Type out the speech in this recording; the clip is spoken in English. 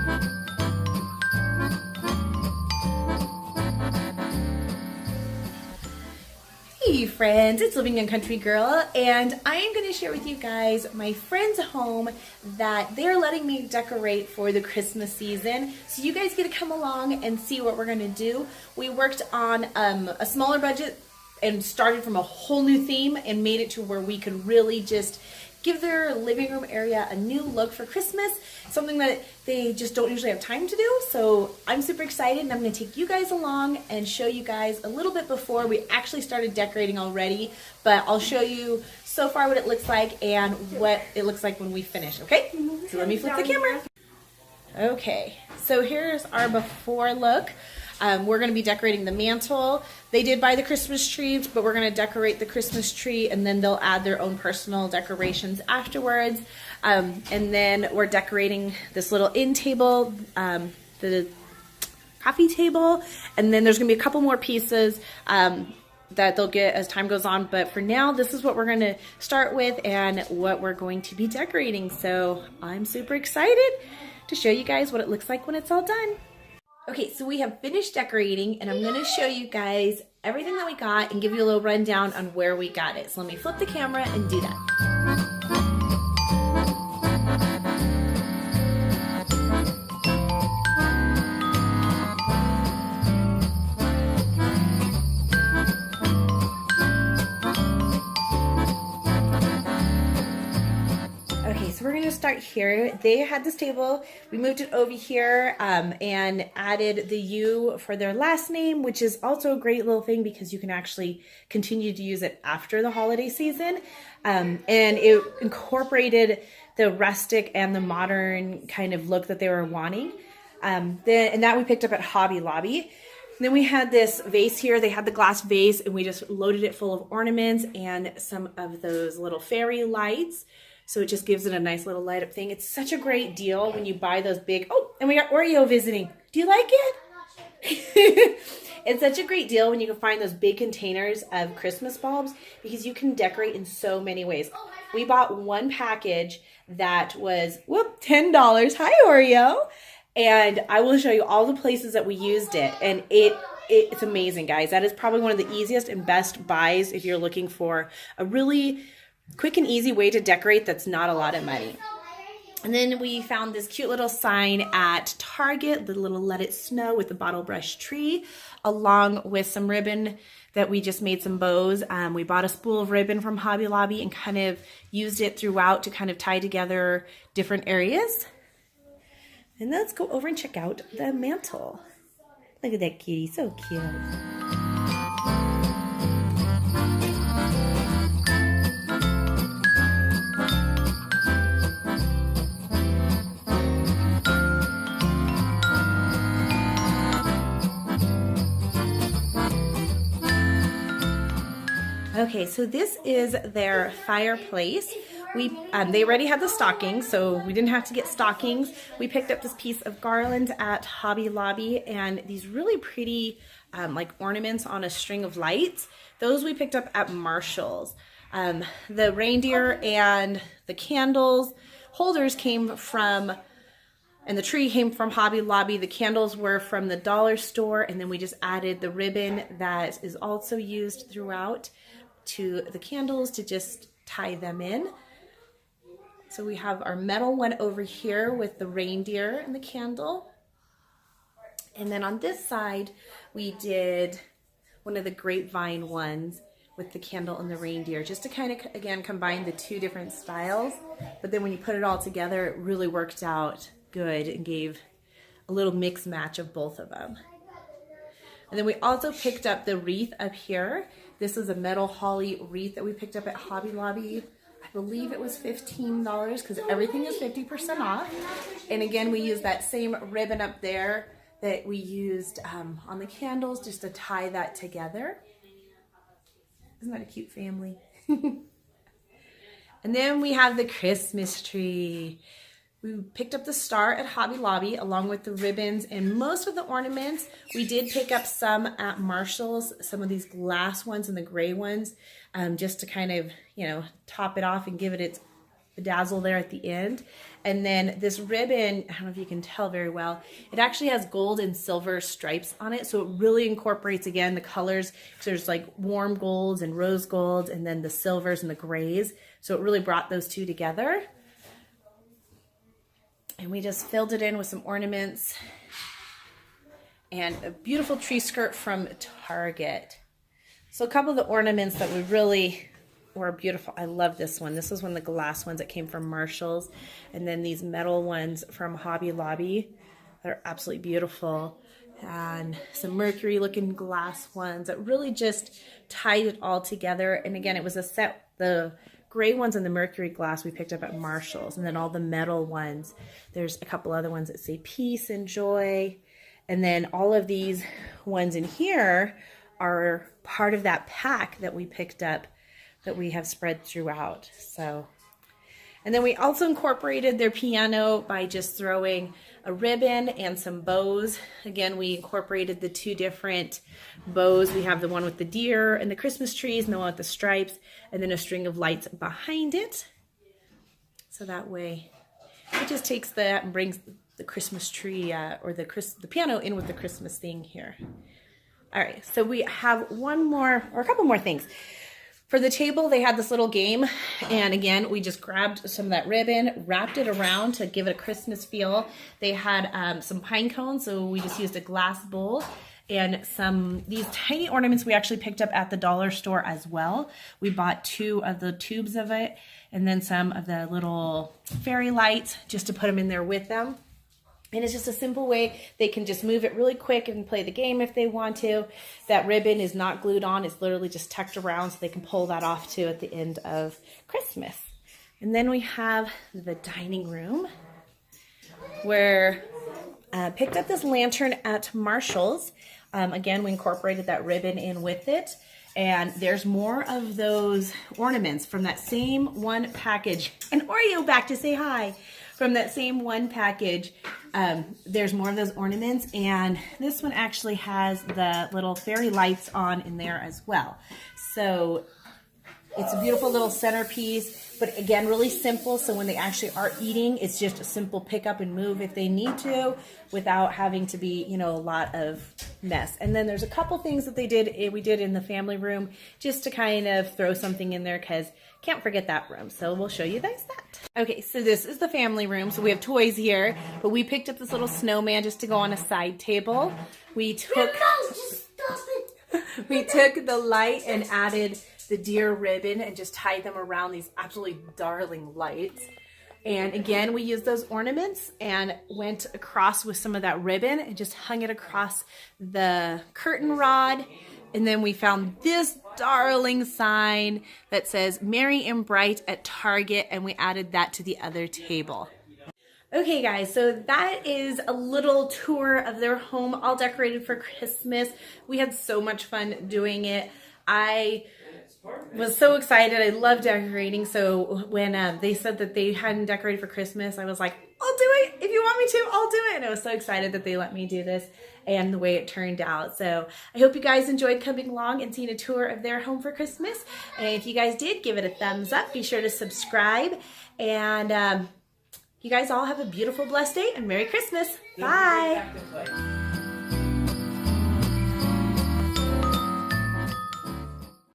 Hey friends, it's Living Young Country Girl, and I am going to share with you guys my friend's home that they're letting me decorate for the Christmas season. So you guys get to come along and see what we're going to do. We worked on a smaller budget and started from a whole new theme and made it to where we could really just give their living room area a new look for Christmas, something that they just don't usually have time to do. So I'm super excited, and I'm going to take you guys along and show you guys a little bit before we actually started decorating already, but I'll show you so far what it looks like and what it looks like when we finish, okay? So let me flip the camera. Okay, so here's our before look. We're going to be decorating the mantle. They did buy the Christmas tree, but we're going to decorate the Christmas tree, and then they'll add their own personal decorations afterwards. And then we're decorating this little end table, the coffee table, and then there's going to be a couple more pieces that they'll get as time goes on. But for now, this is what we're going to start with and what we're going to be decorating. So I'm super excited to show you guys what it looks like when it's all done. Okay, so we have finished decorating, and I'm going to show you guys everything that we got and give you a little rundown on where we got it. So let me flip the camera and do that. So we're going to start here. They had this table. We moved it over here and added the U for their last name, which is also a great little thing because you can actually continue to use it after the holiday season. And it incorporated the rustic and the modern kind of look that they were wanting. And that we picked up at Hobby Lobby. And then we had this vase here. They had the glass vase, and we just loaded it full of ornaments and some of those little fairy lights. So it just gives it a nice little light up thing. It's such a great deal when you buy those big, oh, and we got Oreo visiting. Do you like it? It's such a great deal when you can find those big containers of Christmas bulbs because you can decorate in so many ways. We bought one package that was, $10. Hi, Oreo. And I will show you all the places that we used it. And it's amazing, guys. That is probably one of the easiest and best buys if you're looking for a really quick and easy way to decorate that's not a lot of money. And then we found this cute little sign at Target, the little Let It Snow with the bottle brush tree, along with some ribbon that we just made some bows. We bought a spool of ribbon from Hobby Lobby and kind of used it throughout to kind of tie together different areas. And let's go over and check out the mantle. Look at that kitty, so cute. Okay, so this is their fireplace. They already had the stockings, so we didn't have to get stockings. We picked up this piece of garland at Hobby Lobby and these really pretty like ornaments on a string of lights. Those we picked up at Marshall's. The reindeer and the candles holders came from, and the tree came from Hobby Lobby. The candles were from the dollar store, and then we just added the ribbon that is also used throughout to the candles to just tie them in. So we have our metal one over here with the reindeer and the candle. And then on this side, we did one of the grapevine ones with the candle and the reindeer, just to kind of, again, combine the two different styles. But then when you put it all together, it really worked out good and gave a little mix match of both of them. And then we also picked up the wreath up here. This is a metal holly wreath that we picked up at Hobby Lobby. I believe it was $15 because everything is 50% off. And again, we used that same ribbon up there that we used on the candles just to tie that together. Isn't that a cute family? And then we have the Christmas tree. We picked up the star at Hobby Lobby along with the ribbons and most of the ornaments. We did pick up some at Marshall's, some of these glass ones and the gray ones, just to kind of, top it off and give it its bedazzle there at the end. And then this ribbon, I don't know if you can tell very well, it actually has gold and silver stripes on it. So it really incorporates, again, the colors. So there's like warm golds and rose golds, and then the silvers and the grays. So it really brought those two together. And we just filled it in with some ornaments and a beautiful tree skirt from Target. So a couple of the ornaments that we really were beautiful. I love this one. This was one of the glass ones that came from Marshall's. And then these metal ones from Hobby Lobby that are absolutely beautiful. And some Mercury looking glass ones that really just tied it all together. And again, it was a set, the gray ones and the Mercury glass we picked up at Marshall's. And then all the metal ones. There's a couple other ones that say peace and joy. And then all of these ones in here are part of that pack that we picked up that we have spread throughout. So, and then we also incorporated their piano by just throwing a ribbon and some bows. Again, we incorporated the two different bows. We have the one with the deer and the Christmas trees, and the one with the stripes, and then a string of lights behind it. So that way, it just takes that and brings the Christmas tree or the piano in with the Christmas thing here. All right, so we have one more, or a couple more things. For the table, they had this little game, and again, we just grabbed some of that ribbon, wrapped it around to give it a Christmas feel. They had some pine cones, so we just used a glass bowl, and these tiny ornaments we actually picked up at the dollar store as well. We bought 2 of the tubes of it, and then some of the little fairy lights just to put them in there with them. And it's just a simple way they can just move it really quick and play the game if they want to. That ribbon is not glued on. It's literally just tucked around so they can pull that off too at the end of Christmas. And then we have the dining room where picked up this lantern at Marshall's. Again, we incorporated that ribbon in with it. And there's more of those ornaments from that same one package. And Oreo back to say hi. From that same one package, there's more of those ornaments, and this one actually has the little fairy lights on in there as well. So it's a beautiful little centerpiece, but again, really simple. So when they actually are eating, it's just a simple pick up and move if they need to, without having to be, you know, a lot of mess. And then there's a couple things that we did in the family room just to kind of throw something in there, because can't forget that room. So we'll show you guys that. Okay, so this is the family room. So we have toys here, but we picked up this little snowman just to go on a side table. We took the light and added the deer ribbon and just tied them around these absolutely darling lights. And again, we used those ornaments and went across with some of that ribbon and just hung it across the curtain rod. And then we found this darling sign that says Merry and Bright at Target, and we added that to the other table. Okay guys, so that is a little tour of their home, all decorated for Christmas. We had so much fun doing it. I was so excited. I love decorating. So when they said that they hadn't decorated for Christmas, I was like, I'll do it. If you want me to, I'll do it. And I was so excited that they let me do this and the way it turned out. So I hope you guys enjoyed coming along and seeing a tour of their home for Christmas. And if you guys did, give it a thumbs up. Be sure to subscribe. And you guys all have a beautiful, blessed day and Merry Christmas. Bye.